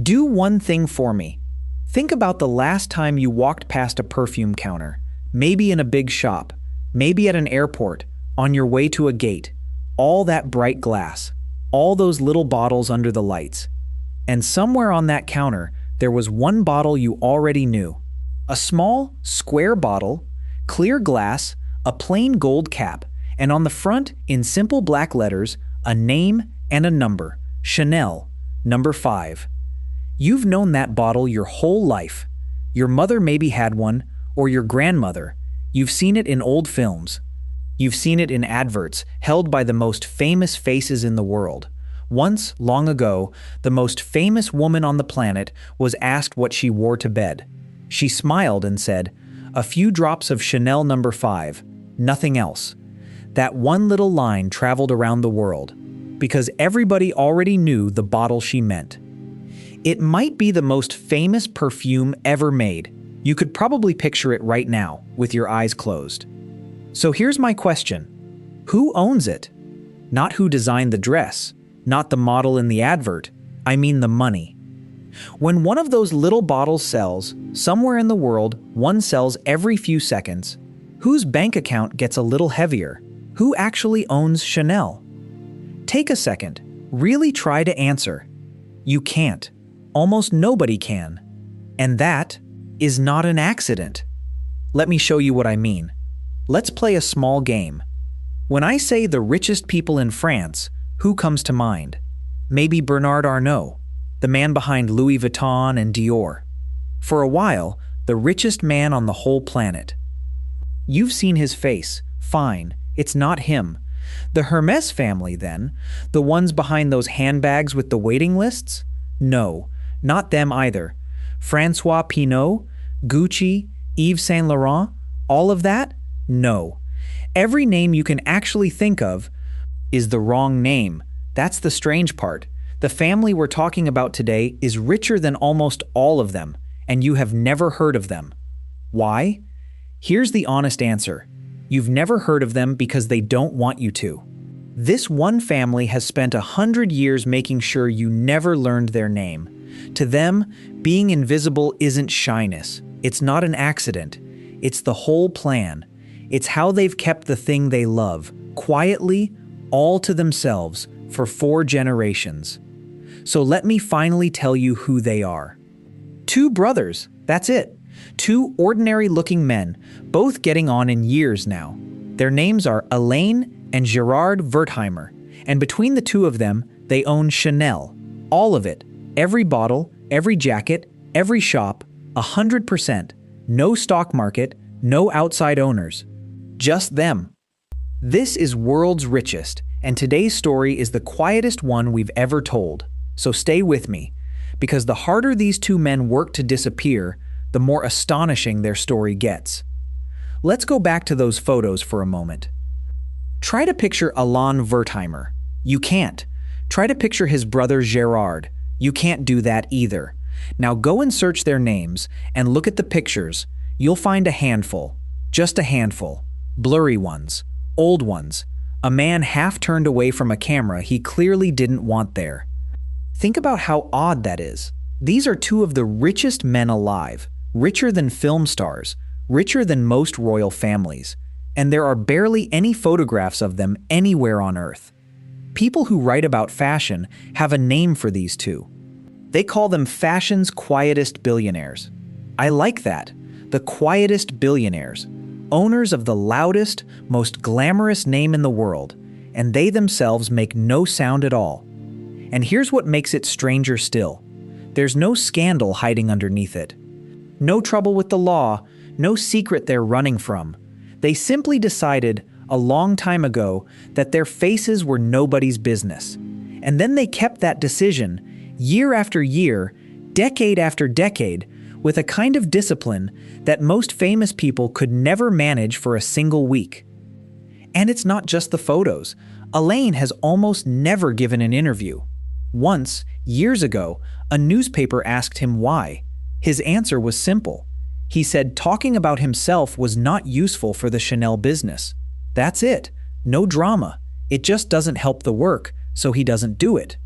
Do one thing for me. Think about the last time you walked past a perfume counter, maybe in a big shop, maybe at an airport, on your way to a gate. All that bright glass, all those little bottles under the lights. And somewhere on that counter, there was one bottle you already knew. A small, square bottle, clear glass, a plain gold cap, and on the front, in simple black letters, a name and a number, Chanel, number 5. You've known that bottle your whole life. Your mother maybe had one, or your grandmother. You've seen it in old films. You've seen it in adverts held by the most famous faces in the world. Once, long ago, the most famous woman on the planet was asked what she wore to bed. She smiled and said, "A few drops of Chanel number 5, nothing else." That one little line traveled around the world, because everybody already knew the bottle she meant. It might be the most famous perfume ever made. You could probably picture it right now, with your eyes closed. So here's my question. Who owns it? Not who designed the dress, not the model in the advert, I mean the money. When one of those little bottles sells, somewhere in the world, one sells every few seconds, whose bank account gets a little heavier? Who actually owns Chanel? Take a second. Really try to answer. You can't. Almost nobody can. And that is not an accident. Let me show you what I mean. Let's play a small game. When I say the richest people in France, who comes to mind? Maybe Bernard Arnault, the man behind Louis Vuitton and Dior. For a while, the richest man on the whole planet. You've seen his face. Fine, it's not him. The Hermès family, then? The ones behind those handbags with the waiting lists? No, not them either. François Pinault, Gucci, Yves Saint Laurent, all of that? No. Every name you can actually think of is the wrong name. That's the strange part. The family we're talking about today is richer than almost all of them, and you have never heard of them. Why? Here's the honest answer. You've never heard of them because they don't want you to. This one family has spent 100 years making sure you never learned their name. To them, being invisible isn't shyness. It's not an accident. It's the whole plan. It's how they've kept the thing they love, quietly, all to themselves, for 4 generations. So let me finally tell you who they are. 2 brothers, that's it. 2 ordinary-looking men, both getting on in years now. Their names are Alain and Gérard Wertheimer, and between the 2 of them, they own Chanel. All of it. Every bottle, every jacket, every shop, 100%. No stock market, no outside owners. Just them. This is World's Richest, and today's story is the quietest one we've ever told. So stay with me, because the harder these 2 men work to disappear, the more astonishing their story gets. Let's go back to those photos for a moment. Try to picture Alain Wertheimer. You can't. Try to picture his brother Gérard. You can't do that either. Now go and search their names and look at the pictures. You'll find a handful. Just a handful. Blurry ones. Old ones. A man half turned away from a camera he clearly didn't want there. Think about how odd that is. These are 2 of the richest men alive. Richer than film stars, richer than most royal families, and there are barely any photographs of them anywhere on Earth. People who write about fashion have a name for these 2. They call them fashion's quietest billionaires. I like that, the quietest billionaires, owners of the loudest, most glamorous name in the world, and they themselves make no sound at all. And here's what makes it stranger still. There's no scandal hiding underneath it. No trouble with the law, no secret they're running from. They simply decided, a long time ago, that their faces were nobody's business. And then they kept that decision, year after year, decade after decade, with a kind of discipline that most famous people could never manage for a single week. And it's not just the photos. Alain has almost never given an interview. Once, years ago, a newspaper asked him why. His answer was simple. He said talking about himself was not useful for the Chanel business. That's it. No drama. It just doesn't help the work, so he doesn't do it.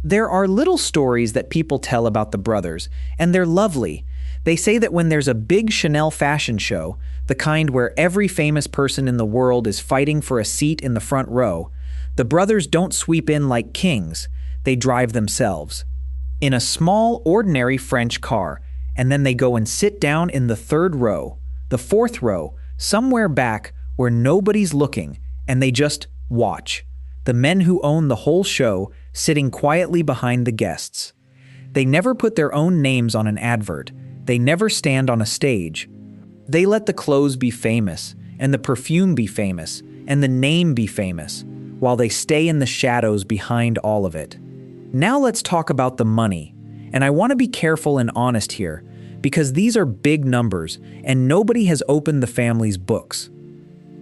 There are little stories that people tell about the brothers, and they're lovely. They say that when there's a big Chanel fashion show, the kind where every famous person in the world is fighting for a seat in the front row, the brothers don't sweep in like kings, they drive themselves. In a small, ordinary French car, and then they go and sit down in the third row, the fourth row, somewhere back where nobody's looking, and they just watch. The men who own the whole show sitting quietly behind the guests. They never put their own names on an advert. They never stand on a stage. They let the clothes be famous, and the perfume be famous, and the name be famous, while they stay in the shadows behind all of it. Now let's talk about the money. And I want to be careful and honest here, because these are big numbers, and nobody has opened the family's books.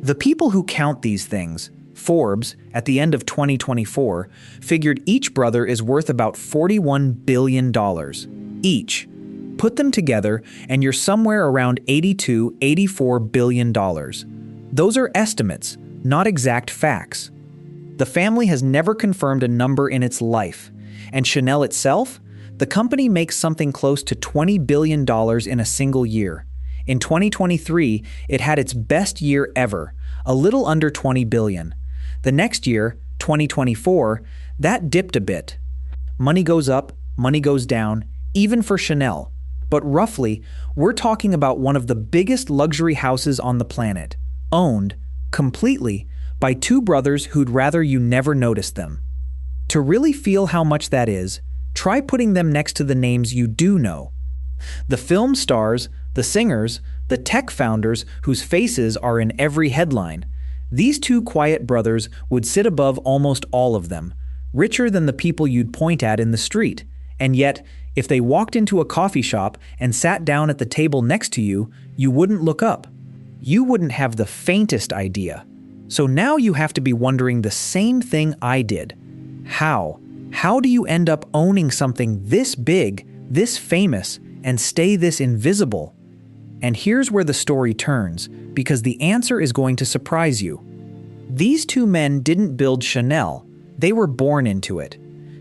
The people who count these things, Forbes, at the end of 2024, figured each brother is worth about $41 billion each. Put them together, and you're somewhere around $82–84 billion. Those are estimates, not exact facts. The family has never confirmed a number in its life, and Chanel itself, the company makes something close to $20 billion in a single year. In 2023, it had its best year ever, a little under $20 billion. The next year, 2024, that dipped a bit. Money goes up, money goes down, even for Chanel. But roughly, we're talking about one of the biggest luxury houses on the planet, owned, completely, by two brothers who'd rather you never notice them. To really feel how much that is, try putting them next to the names you do know. The film stars, the singers, the tech founders whose faces are in every headline. These two quiet brothers would sit above almost all of them, richer than the people you'd point at in the street. And yet, if they walked into a coffee shop and sat down at the table next to you, you wouldn't look up. You wouldn't have the faintest idea. So now you have to be wondering the same thing I did. How? How do you end up owning something this big, this famous, and stay this invisible? And here's where the story turns, because the answer is going to surprise you. These two men didn't build Chanel, they were born into it.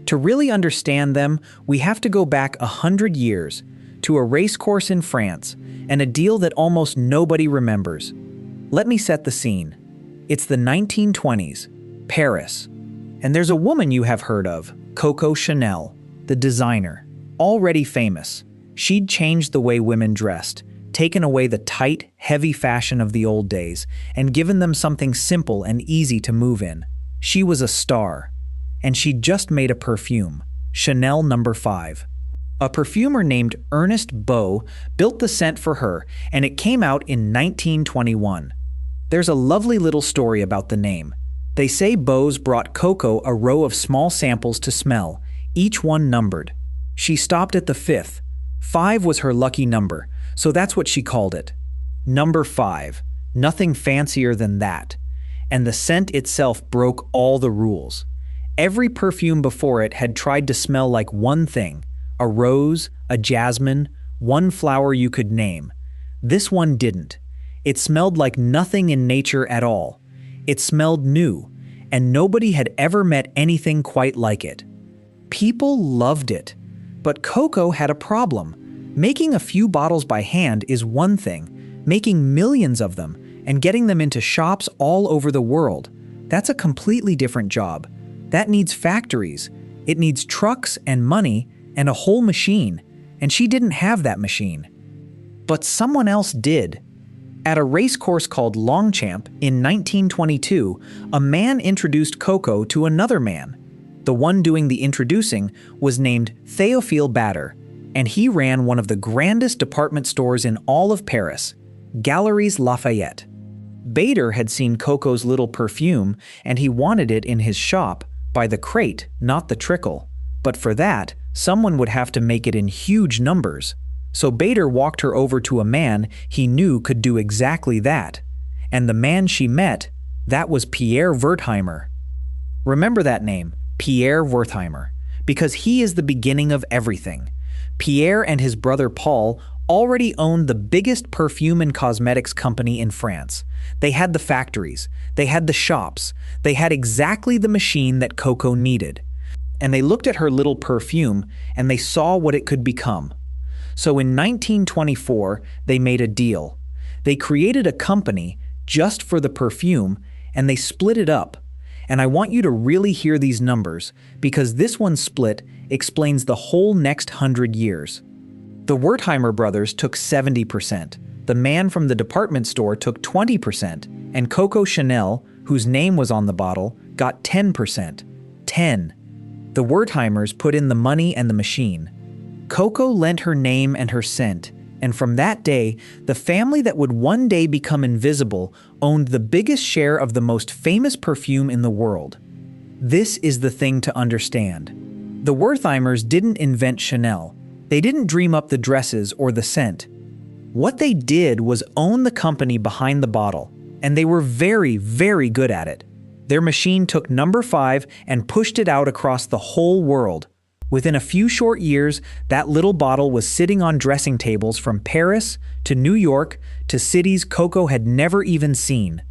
To really understand them, we have to go back 100 years, to a racecourse in France, and a deal that almost nobody remembers. Let me set the scene. It's the 1920s, Paris. And there's a woman you have heard of, Coco Chanel, the designer, already famous. She'd changed the way women dressed, taken away the tight, heavy fashion of the old days, and given them something simple and easy to move in. She was a star. And she'd just made a perfume, Chanel No. 5. A perfumer named Ernest Beau built the scent for her, and it came out in 1921. There's a lovely little story about the name. They say Beau's brought Coco a row of small samples to smell, each one numbered. She stopped at the 5th. 5 was her lucky number, so that's what she called it. No. 5. Nothing fancier than that. And the scent itself broke all the rules. Every perfume before it had tried to smell like one thing, a rose, a jasmine, one flower you could name. This one didn't. It smelled like nothing in nature at all. It smelled new, and nobody had ever met anything quite like it. People loved it, but Coco had a problem. Making a few bottles by hand is one thing, making millions of them and getting them into shops all over the world, that's a completely different job. That needs factories, it needs trucks and money and a whole machine, and she didn't have that machine. But someone else did. At a race course called Longchamp in 1922, a man introduced Coco to another man. The one doing the introducing was named Théophile Bader, and he ran one of the grandest department stores in all of Paris, Galeries Lafayette. Bader had seen Coco's little perfume, and he wanted it in his shop, by the crate, not the trickle. But for that, someone would have to make it in huge numbers. So Bader walked her over to a man he knew could do exactly that. And the man she met, that was Pierre Wertheimer. Remember that name, Pierre Wertheimer, because he is the beginning of everything. Pierre and his brother Paul already owned the biggest perfume and cosmetics company in France. They had the factories, they had the shops, they had exactly the machine that Coco needed. and they looked at her little perfume and they saw what it could become. So in 1924, they made a deal. They created a company just for the perfume and they split it up. And I want you to really hear these numbers because this one split explains the whole next 100 years. The Wertheimer brothers took 70%, the man from the department store took 20%, and Coco Chanel, whose name was on the bottle, got 10%. 10. The Wertheimers put in the money and the machine. Coco lent her name and her scent, and from that day, the family that would one day become invisible owned the biggest share of the most famous perfume in the world. This is the thing to understand. The Wertheimers didn't invent Chanel. They didn't dream up the dresses or the scent. What they did was own the company behind the bottle, and they were very, very good at it. Their machine took number 5 and pushed it out across the whole world. Within a few short years, that little bottle was sitting on dressing tables from Paris to New York to cities Coco had never even seen.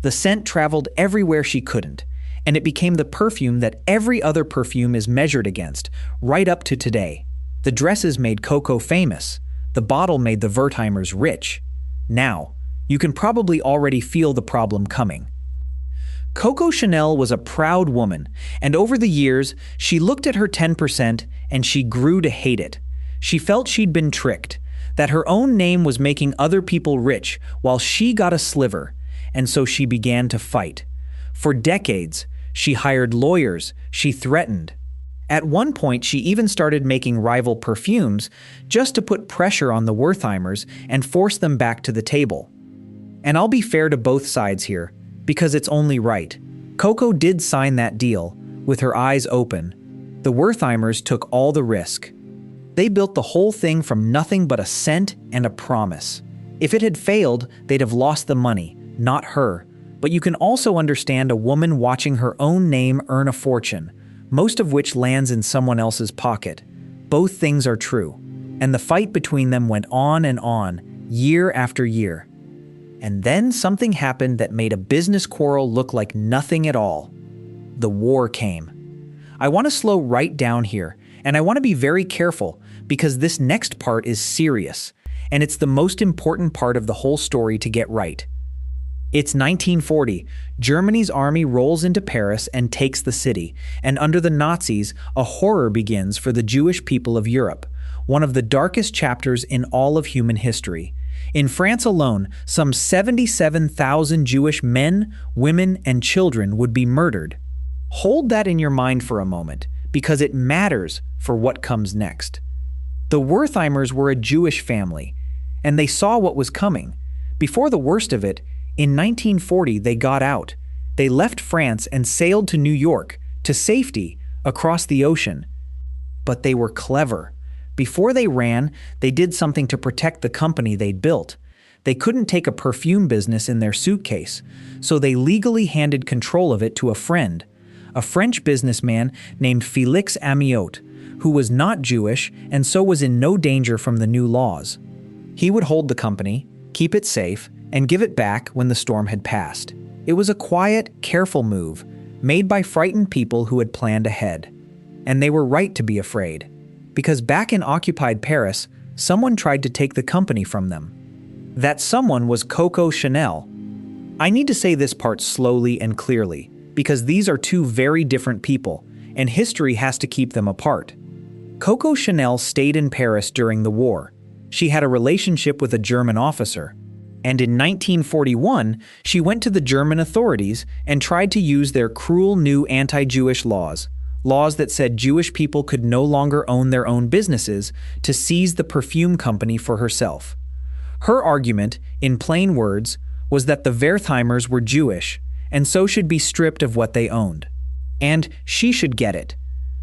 The scent traveled everywhere she couldn't, and it became the perfume that every other perfume is measured against, right up to today. The dresses made Coco famous. The bottle made the Wertheimers rich. Now, you can probably already feel the problem coming. Coco Chanel was a proud woman, and over the years, she looked at her 10% and she grew to hate it. She felt she'd been tricked, that her own name was making other people rich while she got a sliver, and so she began to fight. For decades, she hired lawyers, she threatened. At one point, she even started making rival perfumes just to put pressure on the Wertheimers and force them back to the table. And I'll be fair to both sides here, because it's only right. Coco did sign that deal, with her eyes open. The Wertheimers took all the risk. They built the whole thing from nothing but a scent and a promise. If it had failed, they'd have lost the money, not her. But you can also understand a woman watching her own name earn a fortune, most of which lands in someone else's pocket. Both things are true. And the fight between them went on, year after year. And then something happened that made a business quarrel look like nothing at all. The war came. I want to slow right down here, and I want to be very careful because this next part is serious, and it's the most important part of the whole story to get right. It's 1940. Germany's army rolls into Paris and takes the city, and under the Nazis, a horror begins for the Jewish people of Europe, one of the darkest chapters in all of human history. In France alone, some 77,000 Jewish men, women, and children would be murdered. Hold that in your mind for a moment, because it matters for what comes next. The Wertheimers were a Jewish family, and they saw what was coming. Before the worst of it, in 1940 they got out. They left France and sailed to New York, to safety, across the ocean. But they were clever. Before they ran, they did something to protect the company they'd built. They couldn't take a perfume business in their suitcase, so they legally handed control of it to a friend, a French businessman named Félix Amiot, who was not Jewish and so was in no danger from the new laws. He would hold the company, keep it safe, and give it back when the storm had passed. It was a quiet, careful move, made by frightened people who had planned ahead. And they were right to be afraid. Because back in occupied Paris, someone tried to take the company from them. That someone was Coco Chanel. I need to say this part slowly and clearly, because these are two very different people, and history has to keep them apart. Coco Chanel stayed in Paris during the war. She had a relationship with a German officer. And in 1941, she went to the German authorities and tried to use their cruel new anti-Jewish laws that said Jewish people could no longer own their own businesses, to seize the perfume company for herself. Her argument, in plain words, was that the Wertheimers were Jewish, and so should be stripped of what they owned. And she should get it.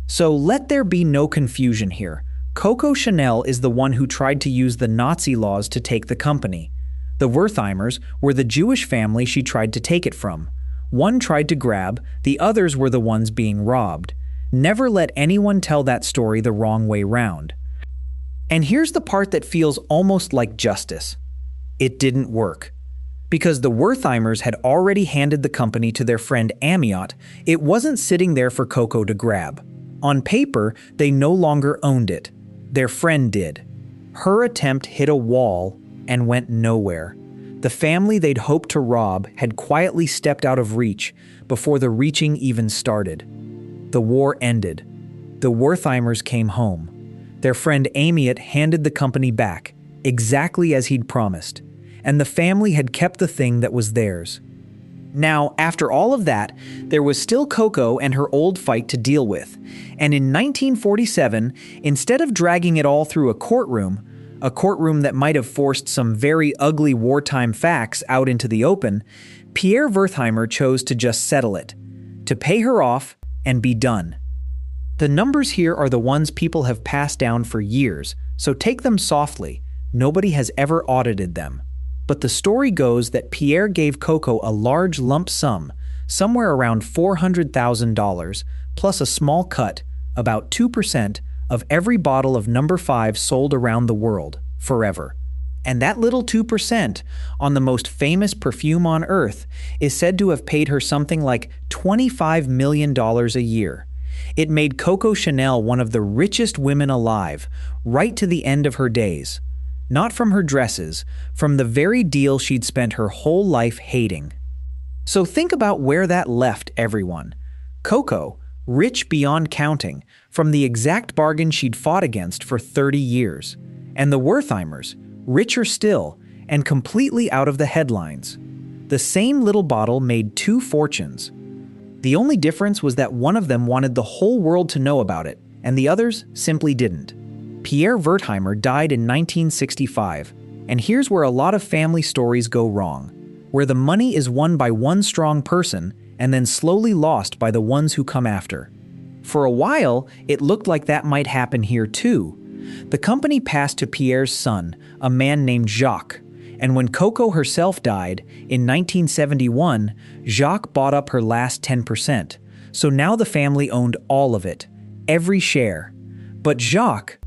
So let there be no confusion here. Coco Chanel is the one who tried to use the Nazi laws to take the company. The Wertheimers were the Jewish family she tried to take it from. One tried to grab, the others were the ones being robbed. Never let anyone tell that story the wrong way round. And here's the part that feels almost like justice. It didn't work. Because the Wertheimers had already handed the company to their friend Amiot, it wasn't sitting there for Coco to grab. On paper, they no longer owned it. Their friend did. Her attempt hit a wall and went nowhere. The family they'd hoped to rob had quietly stepped out of reach before the reaching even started. The war ended. The Wertheimers came home. Their friend Amiot handed the company back, exactly as he'd promised, and the family had kept the thing that was theirs. Now, after all of that, there was still Coco and her old fight to deal with, and in 1947, instead of dragging it all through a courtroom that might have forced some very ugly wartime facts out into the open, Pierre Wertheimer chose to just settle it, to pay her off and be done. The numbers here are the ones people have passed down for years, so take them softly. Nobody has ever audited them. But the story goes that Pierre gave Coco a large lump sum, somewhere around $400,000, plus a small cut, about 2%, of every bottle of No. 5 sold around the world, forever. And that little 2% on the most famous perfume on earth is said to have paid her something like $25 million a year. It made Coco Chanel one of the richest women alive, right to the end of her days. Not from her dresses, from the very deal she'd spent her whole life hating. So think about where that left everyone. Coco, rich beyond counting, from the exact bargain she'd fought against for 30 years. And the Wertheimers, richer still, and completely out of the headlines. The same little bottle made two fortunes. The only difference was that one of them wanted the whole world to know about it, and the others simply didn't. Pierre Wertheimer died in 1965, and here's where a lot of family stories go wrong, where the money is won by one strong person and then slowly lost by the ones who come after. For a while, it looked like that might happen here too. The company passed to Pierre's son, a man named Jacques, and when Coco herself died in 1971, Jacques bought up her last 10%, so now the family owned all of it, every share. But Jacques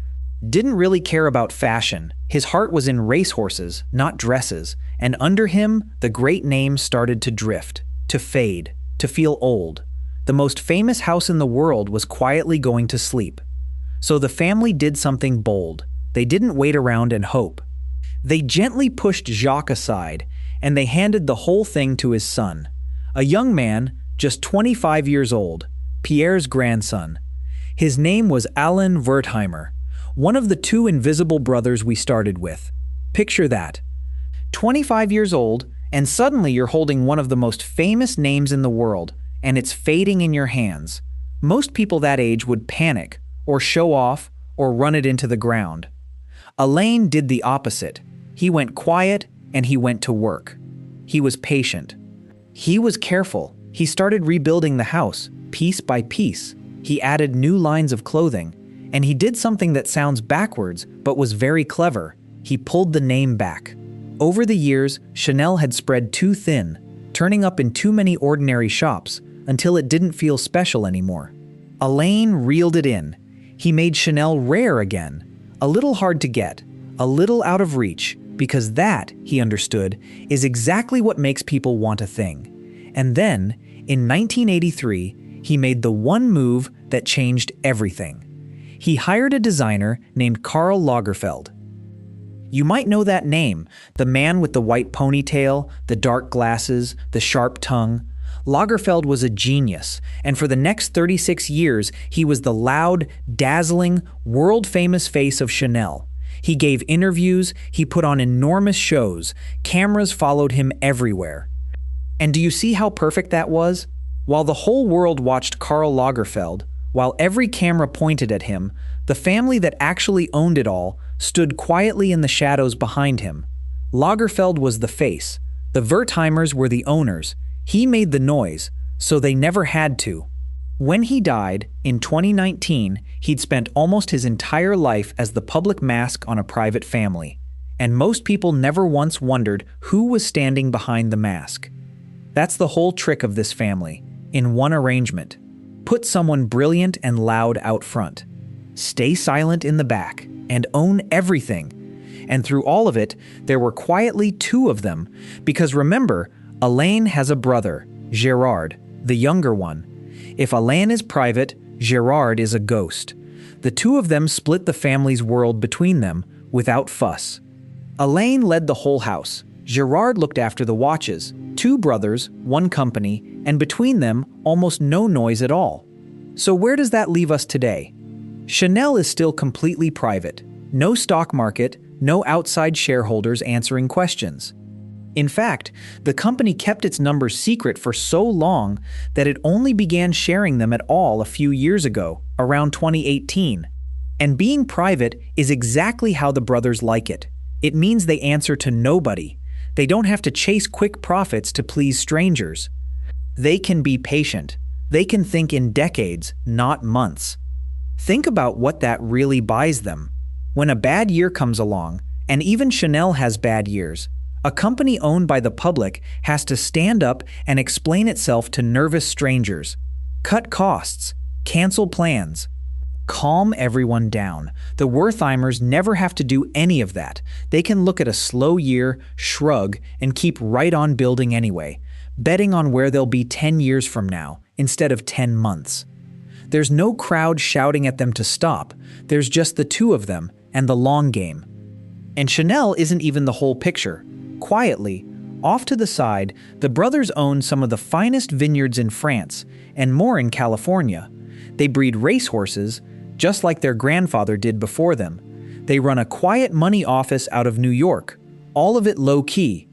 didn't really care about fashion. His heart was in racehorses, not dresses, and under him, the great name started to drift, to fade, to feel old. The most famous house in the world was quietly going to sleep. So the family did something bold. They didn't wait around and hope. They gently pushed Jacques aside, and they handed the whole thing to his son, a young man, just 25 years old, Pierre's grandson. His name was Alain Wertheimer, one of the two invisible brothers we started with. Picture that. 25 years old, and suddenly you're holding one of the most famous names in the world, and it's fading in your hands. Most people that age would panic, or show off, or run it into the ground. Alain did the opposite. He went quiet, and he went to work. He was patient. He was careful. He started rebuilding the house, piece by piece. He added new lines of clothing, and he did something that sounds backwards, but was very clever. He pulled the name back. Over the years, Chanel had spread too thin, turning up in too many ordinary shops, until it didn't feel special anymore. Alain reeled it in. He made Chanel rare again, a little hard to get, a little out of reach, because that, he understood, is exactly what makes people want a thing. And then, in 1983, he made the one move that changed everything. He hired a designer named Karl Lagerfeld. You might know that name, the man with the white ponytail, the dark glasses, the sharp tongue. Lagerfeld was a genius, and for the next 36 years, he was the loud, dazzling, world-famous face of Chanel. He gave interviews, he put on enormous shows, cameras followed him everywhere. And do you see how perfect that was? While the whole world watched Karl Lagerfeld, while every camera pointed at him, the family that actually owned it all stood quietly in the shadows behind him. Lagerfeld was the face. The Wertheimers were the owners. He made the noise, so they never had to. When he died, in 2019, he'd spent almost his entire life as the public mask on a private family. And most people never once wondered who was standing behind the mask. That's the whole trick of this family, in one arrangement. Put someone brilliant and loud out front. Stay silent in the back, and own everything. And through all of it, there were quietly two of them, because remember, Alain has a brother, Gérard, the younger one. If Alain is private, Gérard is a ghost. The two of them split the family's world between them without fuss. Alain led the whole house. Gérard looked after the watches. Two brothers, one company, and between them, almost no noise at all. So where does that leave us today? Chanel is still completely private. No stock market, no outside shareholders answering questions. In fact, the company kept its numbers secret for so long that it only began sharing them at all a few years ago, around 2018. And being private is exactly how the brothers like it. It means they answer to nobody. They don't have to chase quick profits to please strangers. They can be patient. They can think in decades, not months. Think about what that really buys them. When a bad year comes along, and even Chanel has bad years, a company owned by the public has to stand up and explain itself to nervous strangers, cut costs, cancel plans, calm everyone down. The Wertheimers never have to do any of that. They can look at a slow year, shrug, and keep right on building anyway, betting on where they'll be 10 years from now instead of 10 months. There's no crowd shouting at them to stop. There's just the two of them and the long game. And Chanel isn't even the whole picture. Quietly, off to the side, the brothers own some of the finest vineyards in France and more in California. They breed racehorses, just like their grandfather did before them. They run a quiet money office out of New York, all of it low-key,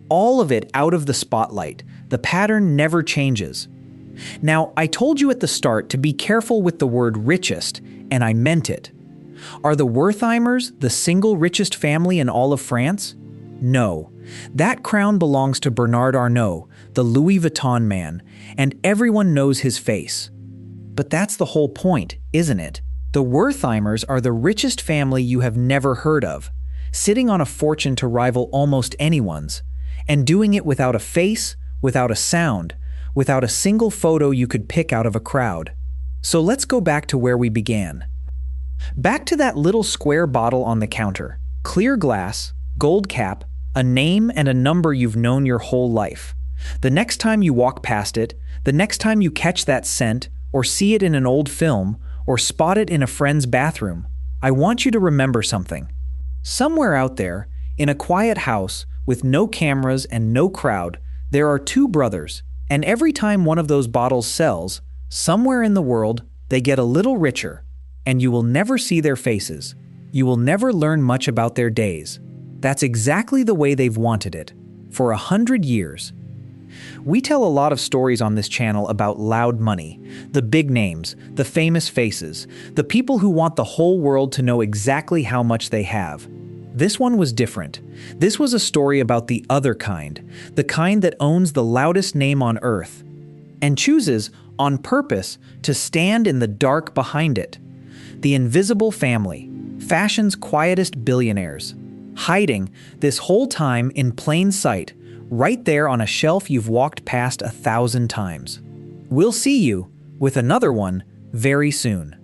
all of it out of the spotlight. The pattern never changes. Now, I told you at the start to be careful with the word richest, and I meant it. Are the Wertheimers the single richest family in all of France? No. That crown belongs to Bernard Arnault, the Louis Vuitton man, and everyone knows his face. But that's the whole point, isn't it? The Wertheimers are the richest family you have never heard of, sitting on a fortune to rival almost anyone's, and doing it without a face, without a sound, without a single photo you could pick out of a crowd. So let's go back to where we began. Back to that little square bottle on the counter. Clear glass, gold cap, a name and a number you've known your whole life. The next time you walk past it, the next time you catch that scent, or see it in an old film, or spot it in a friend's bathroom, I want you to remember something. Somewhere out there, in a quiet house with no cameras and no crowd, there are two brothers, and every time one of those bottles sells, somewhere in the world, they get a little richer, and you will never see their faces. You will never learn much about their days. That's exactly the way they've wanted it, for 100 years. We tell a lot of stories on this channel about loud money, the big names, the famous faces, the people who want the whole world to know exactly how much they have. This one was different. This was a story about the other kind, the kind that owns the loudest name on earth, and chooses, on purpose, to stand in the dark behind it. The invisible family, fashion's quietest billionaires, hiding this whole time in plain sight, right there on a shelf you've walked past 1,000 times. We'll see you with another one very soon.